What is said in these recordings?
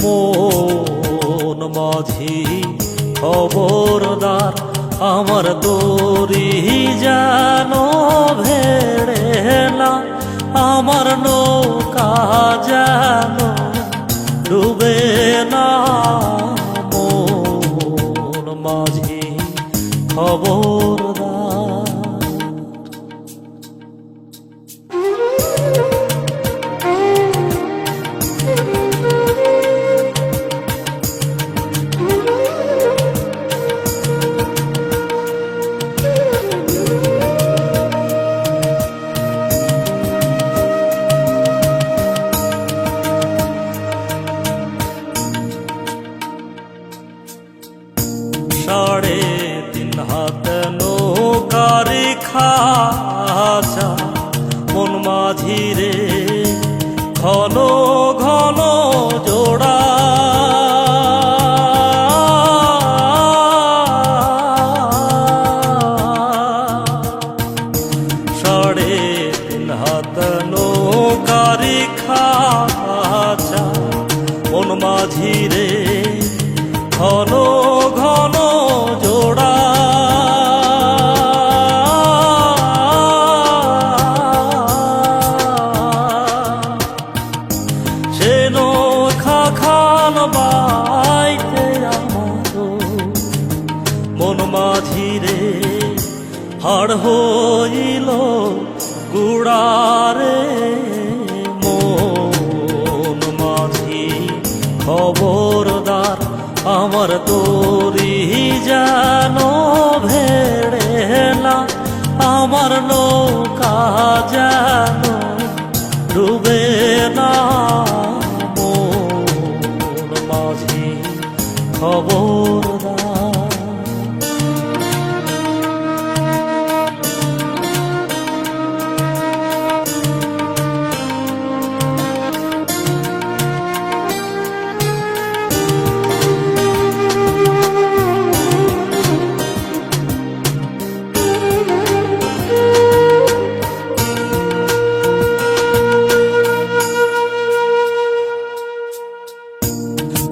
মন মাঝি খবরদার, আমার তরি যেন ভেড়ে না, আমার নৌকা যেন ডুবে না। মন মাঝি খবরদার। সাড়ে তিন হাত নৌকার খাঁচা, মন মাঝি রে ঘন ঘন জোড়া। সাড়ে তিন হাত নৌকার খাঁচা, মন মাঝি রে ঘন ঘন জোড়া। সে নৌকা খান বাইতে আমার মন মাঝি রে হাড় হইল গুড়ারে। মন মাঝি খবরদার, আমার তরি যেন ভেড়ে না, আমার নৌকা যেন ডুবে না। মন মাঝি খবরদার।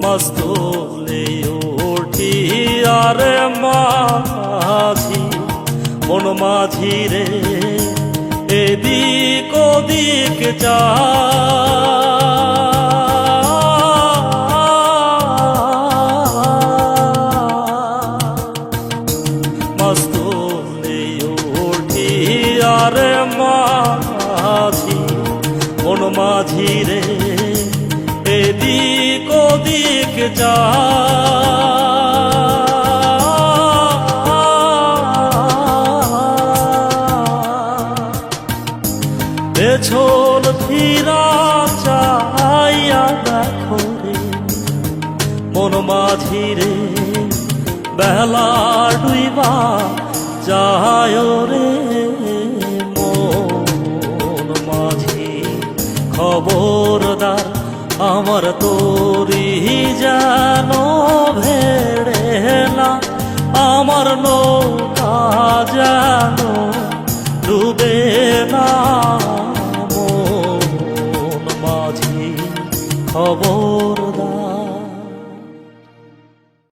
মস্তলে উঠি আরে মাঝি, মন মাঝি রে এদিক ওদিক যা। মস্তলে উঠি আরে মাঝি, মন মাঝি রে এদিক ওদিক যা। পেছন ফিরা চাইয়া দেখো রে মন মাঝি রে, বেলা ডুইবা যায় রে। মন মাঝি খবরদার, আমার তরি যেন ভেড়ে না, আমার নৌকা যেন